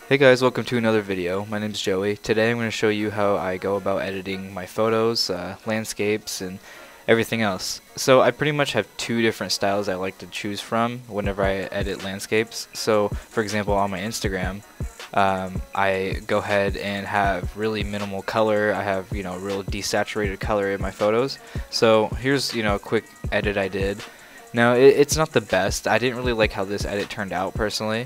Hey guys, welcome to another video. My name is Joey. Today I'm going to show you how I go about editing my photos, landscapes, and everything else. So I pretty much have two different styles I like to choose from whenever I edit landscapes. So for example, on my Instagram, I go ahead and have really minimal color. I have, real desaturated color in my photos. So here's, a quick edit I did. Now it's not the best. I didn't really like how this edit turned out personally.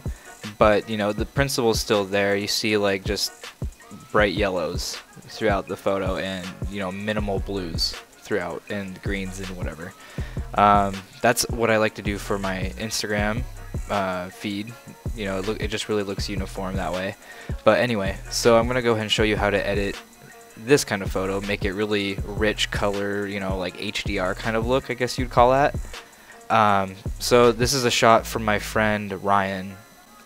But the principle's still there. You see like just bright yellows throughout the photo, and minimal blues throughout, and greens and whatever. That's what I like to do for my Instagram feed. It just really looks uniform that way. But anyway, so I'm gonna go ahead and show you how to edit this kind of photo, make it really rich color, like HDR kind of look, I guess you'd call that. So this is a shot from my friend Ryan.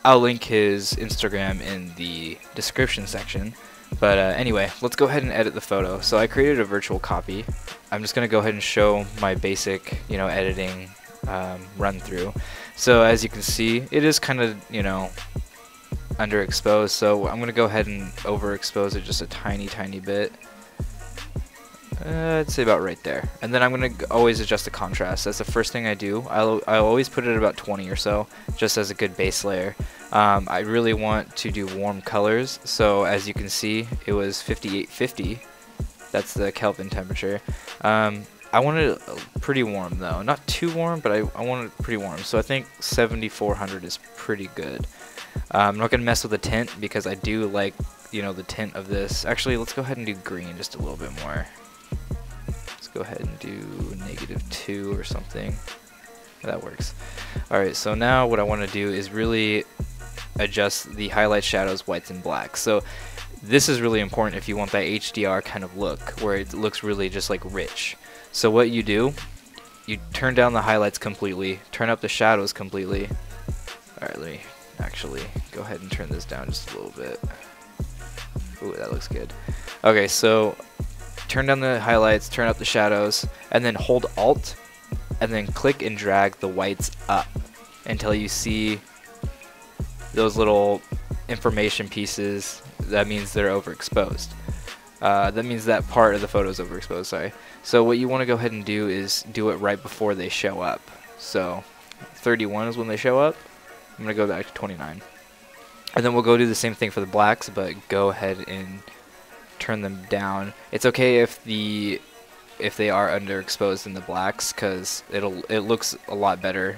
I'll link his Instagram in the description section. But anyway, let's go ahead and edit the photo. So I created a virtual copy. I'm just going to go ahead and show my basic, editing run through. So as you can see, it is kind of, underexposed. So I'm going to go ahead and overexpose it just a tiny bit. I'd say about right there. And then I'm going to always adjust the contrast. That's the first thing I do. I'll always put it at about 20 or so, just as a good base layer. I really want to do warm colors, so as you can see, it was 5850. That's the Kelvin temperature. I want it pretty warm though. Not too warm, but I want it pretty warm. So I think 7400 is pretty good. I'm not going to mess with the tint because I do like, the tint of this. Actually, let's go ahead and do green just a little bit more. Go ahead and do -2 or something. That works. Alright, so now what I want to do is really adjust the highlight, shadows, whites, and blacks. So this is really important if you want that HDR kind of look, where it looks really just like rich. So what you do, you turn down the highlights completely, turn up the shadows completely. Alright, let me actually go ahead and turn this down just a little bit. Ooh, that looks good. Okay, so turn down the highlights, turn up the shadows, and then hold Alt, and then click and drag the whites up until you see those little information pieces. That means they're overexposed. That means that part of the photo is overexposed, sorry. So what you want to go ahead and do is do it right before they show up. So 31 is when they show up. I'm going to go back to 29. And then we'll go do the same thing for the blacks, but go ahead and turn them down. It's okay if they are underexposed in the blacks, because it looks a lot better.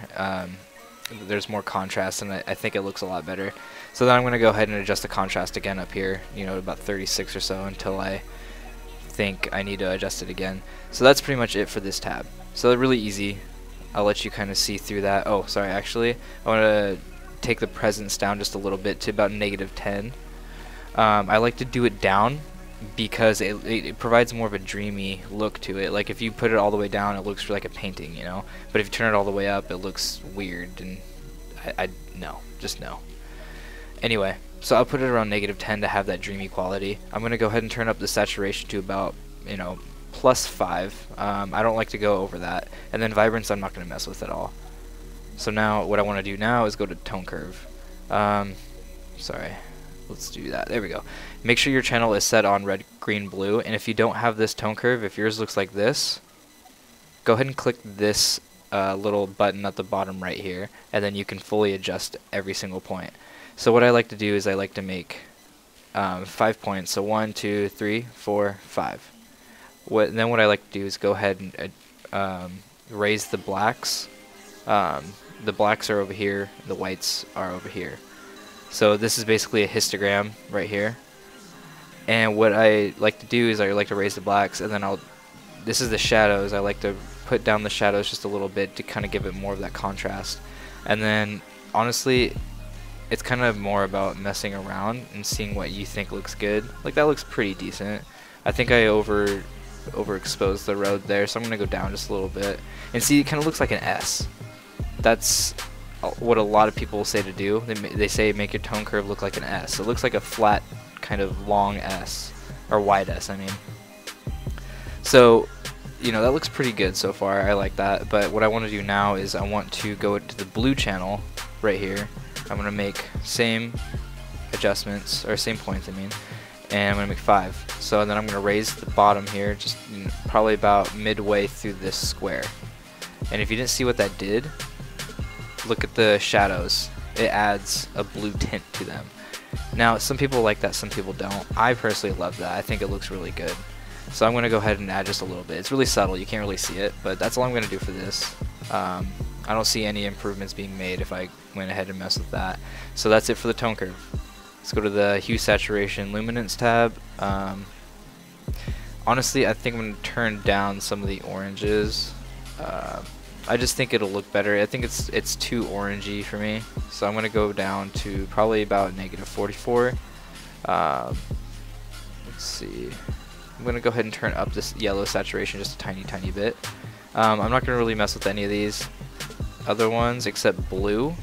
There's more contrast, and I think it looks a lot better. So then I'm going to go ahead and adjust the contrast again up here, about 36 or so, until I think I need to adjust it again. So that's pretty much it for this tab. So really easy. I'll let you kind of see through that. Oh, sorry, actually, I want to take the presence down just a little bit to about -10. I like to do it down because it provides more of a dreamy look to it. Like if you put it all the way down, it looks like a painting, But if you turn it all the way up, it looks weird, and no, just no. Anyway, so I'll put it around -10 to have that dreamy quality. I'm gonna go ahead and turn up the saturation to about, +5. I don't like to go over that. And then vibrance, I'm not gonna mess with at all. So now what I want to do now is go to tone curve. Sorry. Let's do that. There we go. Make sure your channel is set on red, green, blue, and if you don't have this tone curve, if yours looks like this, go ahead and click this little button at the bottom right here, and then you can fully adjust every single point. So what I like to do is I like to make 5 points. So 1, 2, 3, 4, 5. Then what I like to do is go ahead and raise the blacks. The blacks are over here, the whites are over here. So this is basically a histogram right here. And what I like to do is I like to raise the blacks, and then this is the shadows. I like to put down the shadows just a little bit to kind of give it more of that contrast. And then honestly, it's kind of more about messing around and seeing what you think looks good. Like that looks pretty decent. I think I overexposed the road there, so I'm gonna go down just a little bit. And see, it kind of looks like an S. That's what a lot of people say to do. They say make your tone curve look like an S. It looks like a flat kind of long S, or wide S, I mean. So that looks pretty good so far. I like that. But what I want to do now is I want to go to the blue channel right here. I'm gonna make same adjustments, or same points I mean, and I'm going to make 5. So then I'm going to raise the bottom here, just probably about midway through this square. And if you didn't see what that did, look at the shadows. It adds a blue tint to them. Now, some people like that, some people don't. I personally love that. I think it looks really good. So I'm going to go ahead and add just a little bit. It's really subtle, you can't really see it, but that's all I'm going to do for this. I don't see any improvements being made if I went ahead and mess with that. So that's it for the tone curve. Let's go to the hue, saturation, luminance tab. Honestly, I think I'm going to turn down some of the oranges. I just think it'll look better. I think it's too orangey for me, so I'm going to go down to probably about -44. Let's see. I'm going to go ahead and turn up this yellow saturation just a tiny bit. I'm not going to really mess with any of these other ones except blue.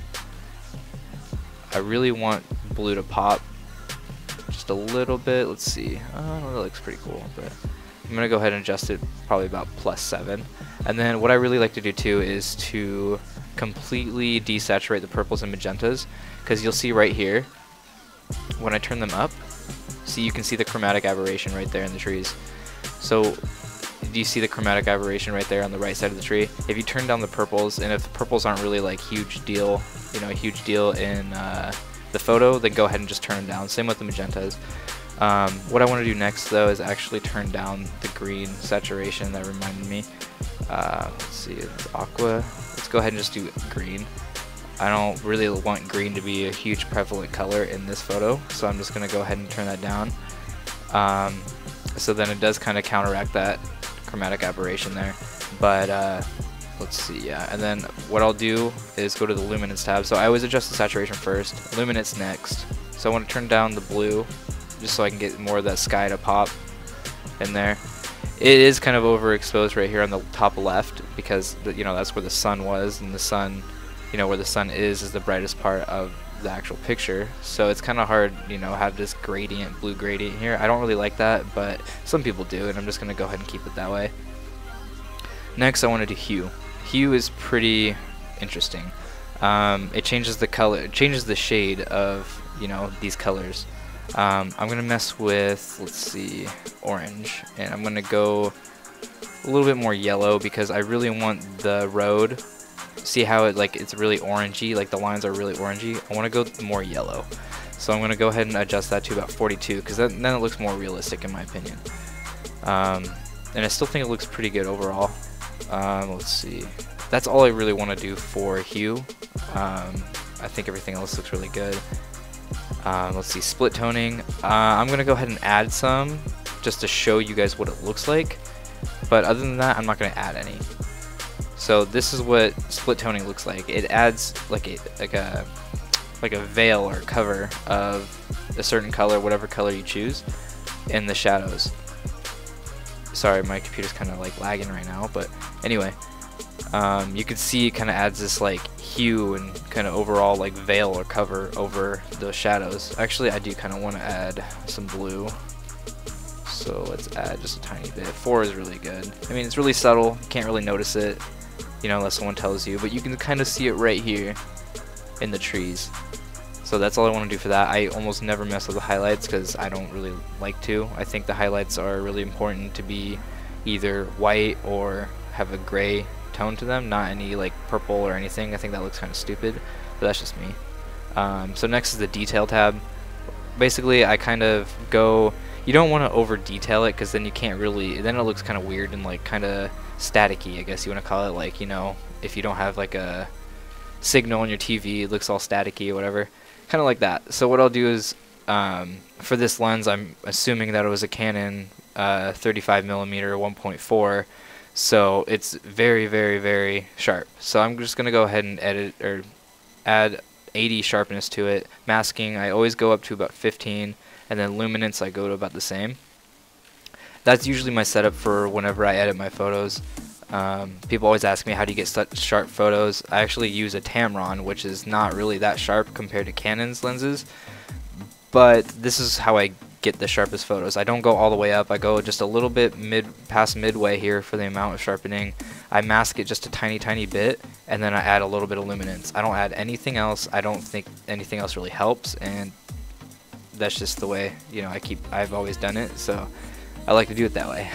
I really want blue to pop just a little bit. Let's see. That looks pretty cool, but I'm going to go ahead and adjust it probably about +7. And then what I really like to do too is to completely desaturate the purples and magentas, because you'll see right here when I turn them up, see, you can see the chromatic aberration right there in the trees. So do you see the chromatic aberration right there on the right side of the tree? If you turn down the purples, and if the purples aren't really like huge deal, you know, a huge deal in the photo, then go ahead and just turn them down. Same with the magentas. What I want to do next though is actually turn down the green saturation. That reminded me. Let's see, it's aqua. Let's go ahead and just do green. I don't really want green to be a huge prevalent color in this photo, so I'm just going to go ahead and turn that down. So then it does kind of counteract that chromatic aberration there. But let's see, yeah. And then what I'll do is go to the luminance tab. So I always adjust the saturation first, luminance next. So I want to turn down the blue just so I can get more of that sky to pop in there. It is kind of overexposed right here on the top left because you know, that's where the sun was, and the sun, you know, where the sun is the brightest part of the actual picture. So it's kind of hard, you know, have this gradient, blue gradient here. I don't really like that, but some people do, and I'm just gonna go ahead and keep it that way. Next, I want to do hue. Hue is pretty interesting. It changes the color, it changes the shade of, you know, these colors. I'm gonna mess with, let's see, orange, and I'm gonna go a little bit more yellow because I really want the road. See how it, like, it's really orangey, like the lines are really orangey. I want to go more yellow, so I'm gonna go ahead and adjust that to about 42 because then it looks more realistic in my opinion. And I still think it looks pretty good overall. Let's see. That's all I really want to do for hue. I think everything else looks really good. Let's see, split toning. I'm gonna go ahead and add some just to show you guys what it looks like, but other than that, I'm not gonna add any. So this is what split toning looks like. It adds like a veil or cover of a certain color, whatever color you choose, in the shadows. Sorry, my computer's kind of like lagging right now, but anyway, you can see it kind of adds this like hue and kind of overall like veil or cover over those shadows. Actually, I do kind of want to add some blue, so let's add just a tiny bit. 4 is really good. I mean, it's really subtle, you can't really notice it, you know, unless someone tells you, but you can kind of see it right here in the trees. So that's all I want to do for that. I almost never mess with the highlights because I don't really like to. I think the highlights are really important to be either white or have a gray tone to them, not any like purple or anything. I think that looks kind of stupid, but that's just me. So next is the detail tab. Basically, I kind of go, you don't want to over detail it because then you can't really, then it looks kind of weird and like kind of staticky, I guess you want to call it. Like, you know, if you don't have like a signal on your TV, it looks all staticky or whatever, kind of like that. So what I'll do is, for this lens, I'm assuming that it was a Canon 35mm 1.4, so it's very, very, very sharp. So I'm just gonna go ahead and edit or add 80 sharpness to it. Masking, I always go up to about 15, and then luminance I go to about the same. That's usually my setup for whenever I edit my photos. People always ask me, how do you get such sharp photos? I actually use a Tamron, which is not really that sharp compared to Canon's lenses, but this is how I get the sharpest photos. I don't go all the way up, I go just a little bit past midway here for the amount of sharpening. I mask it just a tiny bit, and then I add a little bit of luminance. I don't add anything else. I don't think anything else really helps, and that's just the way, you know, I've always done it, so I like to do it that way.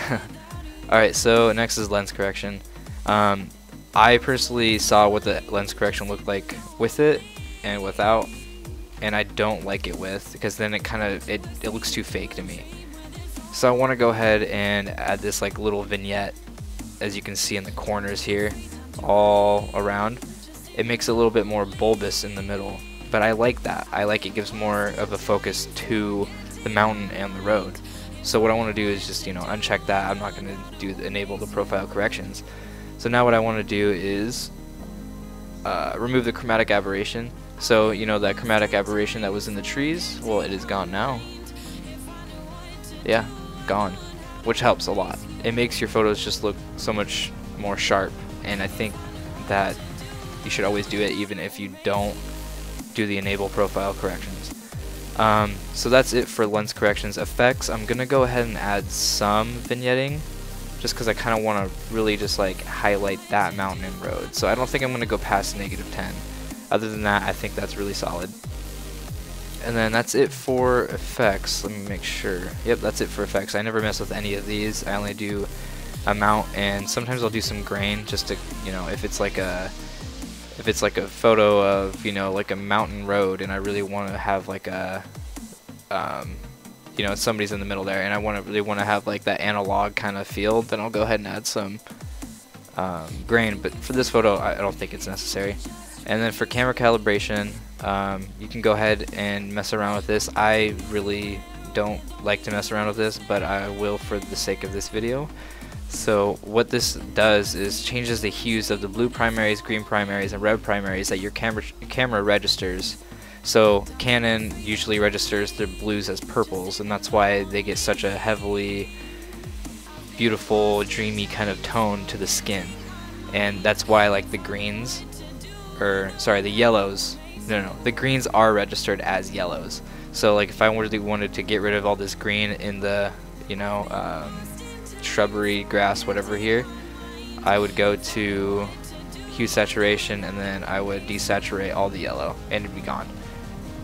Alright, so next is lens correction. I personally saw what the lens correction looked like with it and without, and I don't like it with, because then it looks too fake to me. So I want to go ahead and add this like little vignette, as you can see in the corners here, all around. It makes it a little bit more bulbous in the middle, but I like that. I like it gives more of a focus to the mountain and the road. So what I want to do is just, you know, uncheck that. I'm not going to enable the profile corrections. So now what I want to do is remove the chromatic aberration. So, you know, that chromatic aberration that was in the trees, well, it is gone now. Yeah, gone, which helps a lot. It makes your photos just look so much more sharp, and I think that you should always do it even if you don't do the enable profile corrections. So that's it for lens corrections. Effects, I'm gonna go ahead and add some vignetting, just because I kind of want to really just like highlight that mountain and road. So I don't think I'm gonna go past -10. Other than that, I think that's really solid. And then that's it for effects. Let me make sure. Yep, that's it for effects. I never mess with any of these. I only do amount, and sometimes I'll do some grain just to, you know, if it's like a photo of, you know, like a mountain road, and I really want to have like a you know, somebody's in the middle there, and I really want to have like that analog kind of feel, then I'll go ahead and add some grain. But for this photo, I don't think it's necessary. And then for camera calibration, you can go ahead and mess around with this. I really don't like to mess around with this, but I will for the sake of this video. So what this does is changes the hues of the blue primaries, green primaries, and red primaries that your camera registers. So Canon usually registers their blues as purples, and that's why they get such a heavily beautiful, dreamy kind of tone to the skin. And that's why like the greens, or sorry, the yellows, no, the greens are registered as yellows. So like if I wanted to get rid of all this green in the, you know, shrubbery, grass, whatever here, I would go to hue saturation, and then I would desaturate all the yellow, and it'd be gone.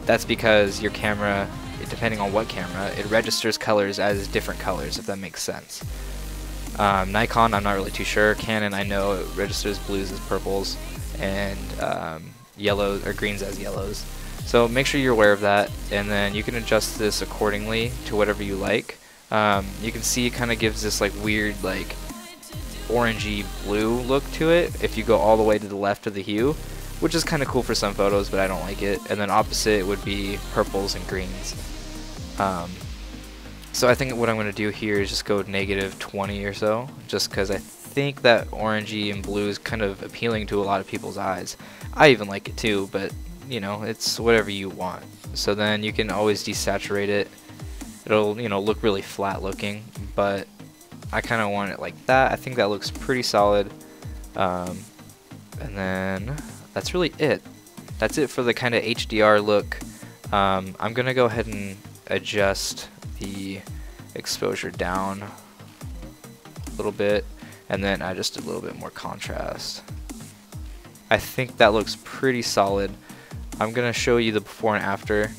That's because your camera, depending on what camera, it registers colors as different colors, if that makes sense. Nikon, I'm not really too sure. Canon, I know it registers blues as purples, and yellows or greens as yellows. So make sure you're aware of that, and then you can adjust this accordingly to whatever you like. You can see it kind of gives this like weird like orangey blue look to it if you go all the way to the left of the hue, which is kind of cool for some photos, but I don't like it. And then opposite would be purples and greens. So I think what I'm going to do here is just go -20 or so, just because I think that orangey and blue is kind of appealing to a lot of people's eyes. I even like it too, but you know, it's whatever you want. So then you can always desaturate it. It'll, you know, look really flat looking, but I kind of want it like that. I think that looks pretty solid. And then that's really it. That's it for the kind of HDR look. I'm gonna go ahead and adjust the exposure down a little bit, and then I just a little bit more contrast. I think that looks pretty solid. I'm gonna show you the before and after.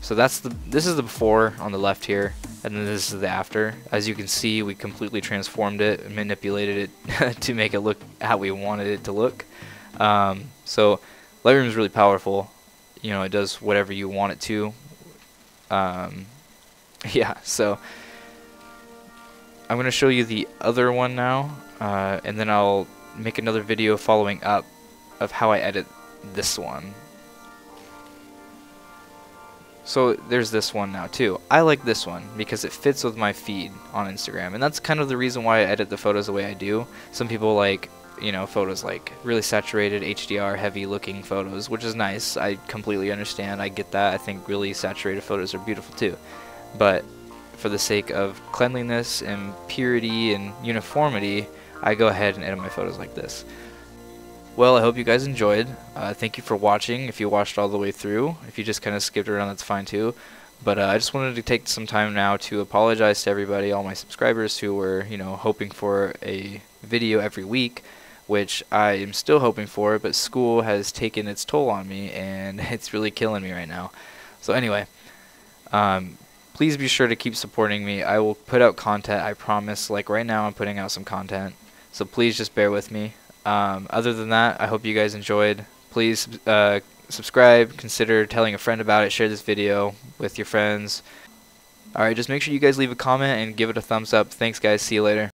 So this is the before on the left here, and then this is the after. As you can see, we completely transformed it and manipulated it to make it look how we wanted it to look. So Lightroom is really powerful. You know, it does whatever you want it to. Yeah, so I'm going to show you the other one now, and then I'll make another video following up of how I edit this one. So there's this one now too. I like this one because it fits with my feed on Instagram, and that's kind of the reason why I edit the photos the way I do. Some people like, you know, photos like really saturated, HDR, heavy looking photos, which is nice. I completely understand. I get that. I think really saturated photos are beautiful too. But for the sake of cleanliness and purity and uniformity, I go ahead and edit my photos like this. Well, I hope you guys enjoyed. Thank you for watching. If you watched all the way through, if you just kind of skipped around, that's fine too. But I just wanted to take some time now to apologize to everybody, all my subscribers who were, you know, hoping for a video every week, which I am still hoping for, but school has taken its toll on me, and it's really killing me right now. So anyway, Please be sure to keep supporting me. I will put out content, I promise. Like right now I'm putting out some content, so please just bear with me. Other than that, I hope you guys enjoyed. Please subscribe, consider telling a friend about it, share this video with your friends. Alright, just make sure you guys leave a comment and give it a thumbs up. Thanks guys, see you later.